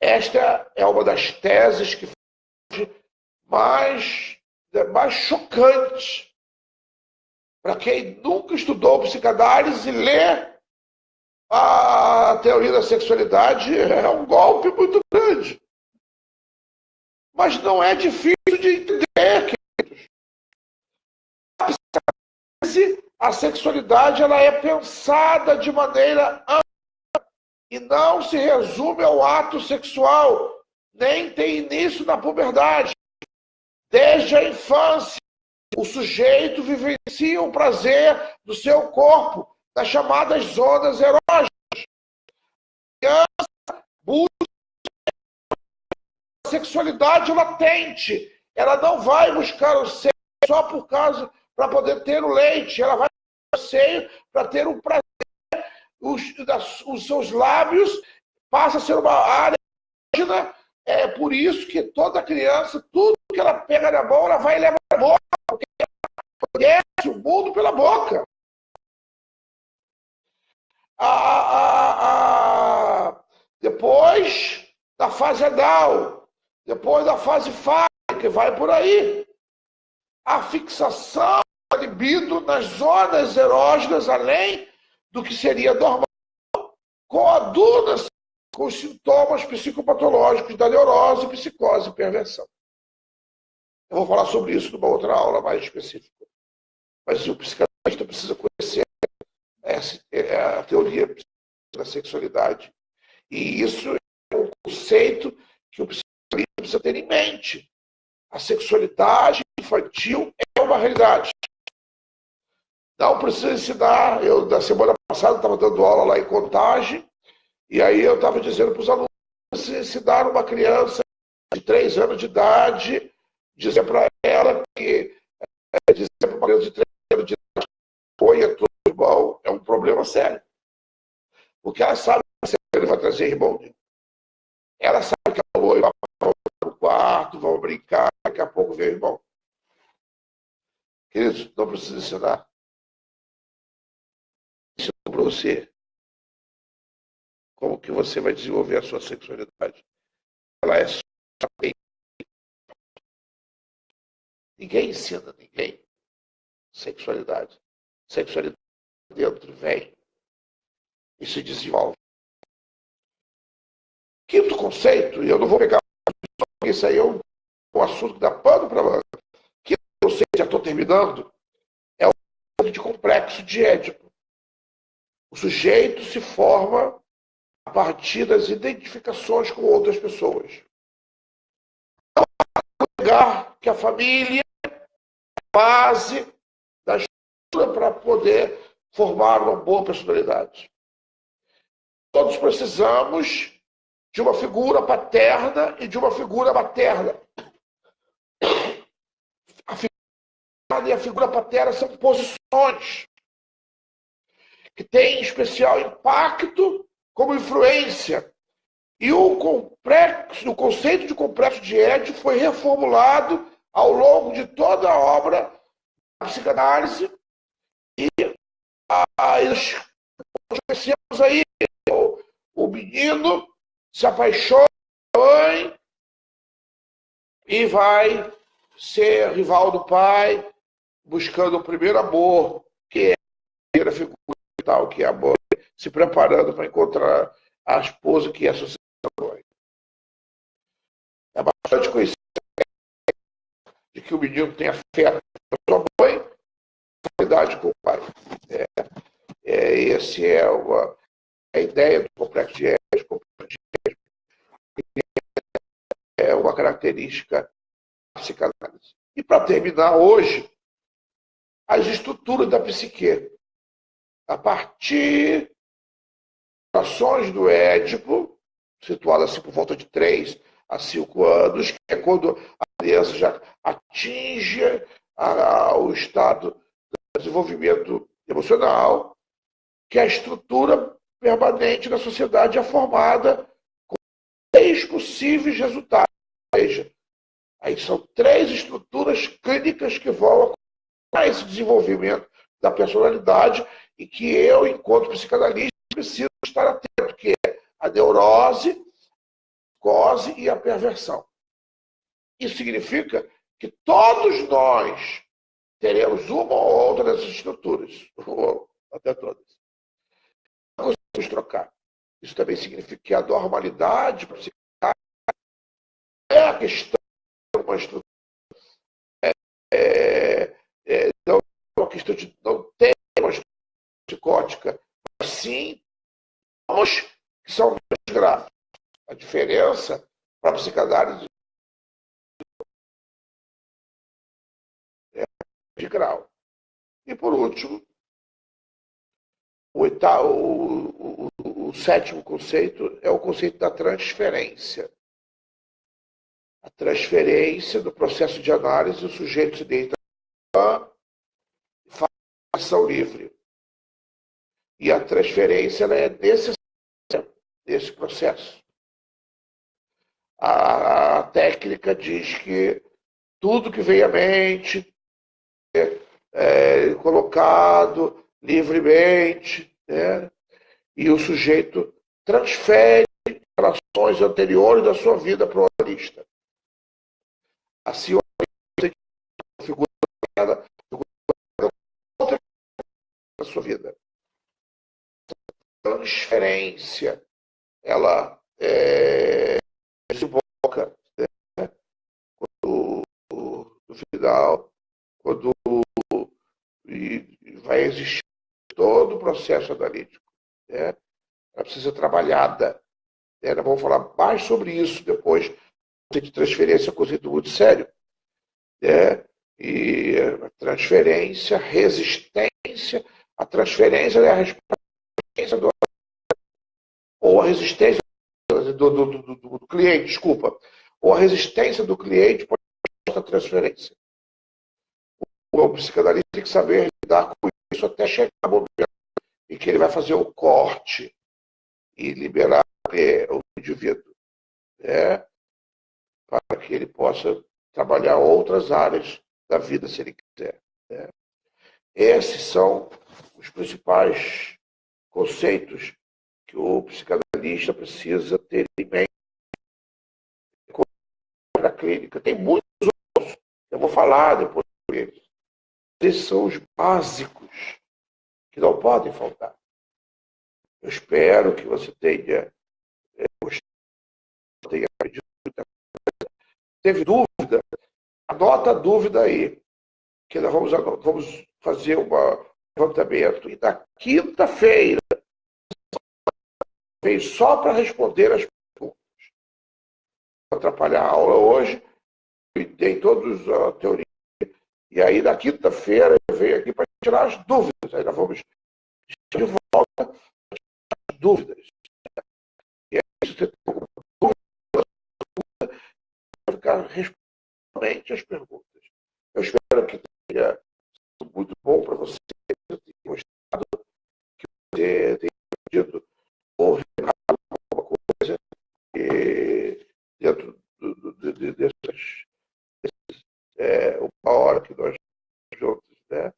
Esta é uma das teses que mais chocante para quem nunca estudou psicanálise. Ler a teoria da sexualidade é um golpe muito grande. Mas não é difícil de entender, queridos. A sexualidade ela é pensada de maneira ampla e não se resume ao ato sexual, nem tem início na puberdade. Desde a infância, o sujeito vivencia o prazer do seu corpo nas chamadas zonas erógenas. A criança busca a sexualidade latente. Ela não vai buscar o sexo só por causa para poder ter o leite. Ela vai buscar o seio para ter o prazer. Os seus lábios passam a ser uma área erógena. É por isso que toda criança, tudo que ela pega na mão, ela vai levar na boca, porque ela conhece o mundo pela boca. Depois da fase anal, depois da fase fálica, que vai por aí. A fixação da libido nas zonas erógenas, além do que seria normal, coaduna com os sintomas psicopatológicos da neurose, psicose e perversão. Eu vou falar sobre isso numa outra aula mais específica. Mas o psicanalista precisa conhecer a teoria da sexualidade. E isso é um conceito que o psicanalista precisa ter em mente. A sexualidade infantil é uma realidade. Não precisa ensinar. Eu, na semana passada, estava dando aula lá em Contagem, e aí eu estava dizendo para os alunos, se ensinar uma criança de 3 anos de idade, dizer para ela que dizer para uma criança de 3 anos de idade ponha tudo irmão, é um problema sério. Porque ela sabe que ele vai trazer irmão. Ela sabe que a mãe vai para o quarto, vão brincar, daqui a pouco vem o irmão. Queridos, não precisa ensinar. Ensino para você como que você vai desenvolver a sua sexualidade. Ela é só. Ninguém ensina ninguém sexualidade. Sexualidade dentro vem e se desenvolve. Quinto conceito, e eu não vou pegar porque isso aí é um assunto que dá pano para manga. Quinto conceito, já estou terminando, é o conceito de complexo de Édipo. O sujeito se forma a partir das identificações com outras pessoas. Não há lugar que a família é a base da estrutura para poder formar uma boa personalidade. Todos precisamos de uma figura paterna e de uma figura materna. A figura e a figura paterna são posições que têm especial impacto como influência. E o conceito de complexo de Édipo foi reformulado ao longo de toda a obra da psicanálise. E conhecemos aí o menino se apaixona pela mãe e vai ser rival do pai, buscando o primeiro amor, que é a primeira figura tal, que é a mãe, se preparando para encontrar a esposa que é a sucessora da mãe. É bastante conhecido de que o menino tem afeto com a sua mãe, afinidade com o pai. Essa é a ideia do complexo de Édipo. É uma característica da psicanálise. E para terminar hoje, as estruturas da psique. A partir das ações do Édipo, situadas assim por volta de 3 a 5 anos, que é quando a criança já atinge o estado de desenvolvimento emocional, que a estrutura permanente da sociedade é formada com 3 possíveis resultados. Ou seja, aí são 3 estruturas clínicas que vão a esse desenvolvimento da personalidade e que eu, enquanto psicanalista, preciso estar atento, que é a neurose, a psicose e a perversão. Isso significa que todos nós teremos uma ou outra dessas estruturas, ou até todas. Não conseguimos trocar. Isso também significa que a normalidade é a questão de uma estrutura. Não é uma questão de não ter uma estrutura psicótica, mas sim que são mais graves. A diferença para a psicanálise é de grau. E, por último, o 7º conceito é o conceito da transferência. A transferência do processo de análise, o sujeito se deita e faz ação livre. E a transferência ela é necessária nesse processo. A técnica diz que tudo que vem à mente é colocado livremente, né? E o sujeito transfere relações anteriores da sua vida para o analista. Assim, o analista figura outra da sua vida. A transferência, ela desemboca, né? No final, quando vai existir todo o processo analítico, né? Ela precisa ser trabalhada. Né? Nós vamos falar mais sobre isso depois. O conceito de transferência é um conceito muito sério. Né? E a transferência, resistência, a transferência é a resistência ou a resistência do cliente, desculpa, ou a resistência do cliente pode ser a transferência. O psicanalista tem que saber lidar com isso até chegar ao momento em que ele vai fazer o corte e liberar o indivíduo, né, para que ele possa trabalhar outras áreas da vida, se ele quiser. Né. Esses são os principais conceitos que o psicanalista precisa ter em mente na clínica. Tem muitos outros, eu vou falar depois deles. Esses são os básicos que não podem faltar. Eu espero que você tenha aprendido muita coisa. Teve dúvida? Anota a dúvida aí, que nós vamos fazer um levantamento. E na quinta-feira, veio só para responder as perguntas. Vou atrapalhar a aula hoje, e dei todos a teoria. E aí, na quinta-feira, eu venho aqui para tirar as dúvidas. Aí nós vamos de volta as dúvidas. E aí, se você tem alguma dúvida, vai ficar respondendo as perguntas. Eu espero que tenha sido muito bom para você, que tenha gostado, que você tenha aprendido ou alguma coisa dentro dessas uma hora que nós juntos, né?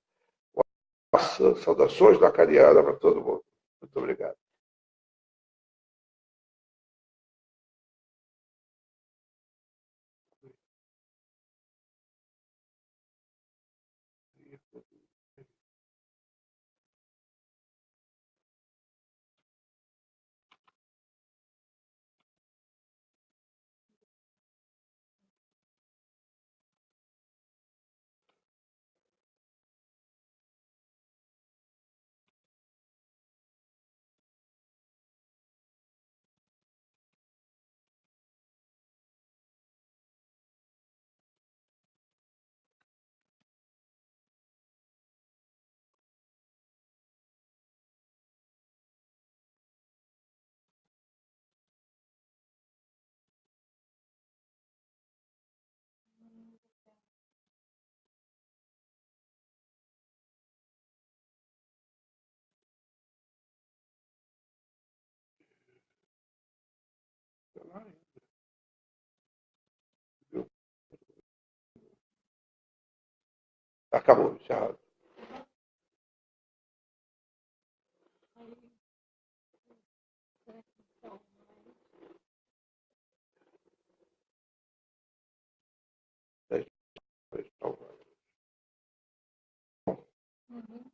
Saudações lacanianas para todo mundo. Muito obrigado. Acabou, encerrado. Uhum.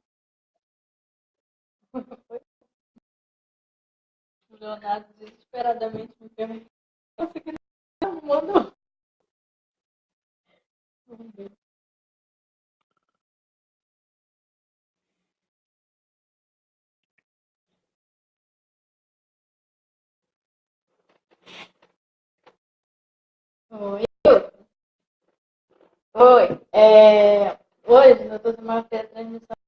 O Leonardo desesperadamente me perguntou: você que não mandou? Vamos ver. Oi. Oi. Hoje, eu estou tomando a transmissão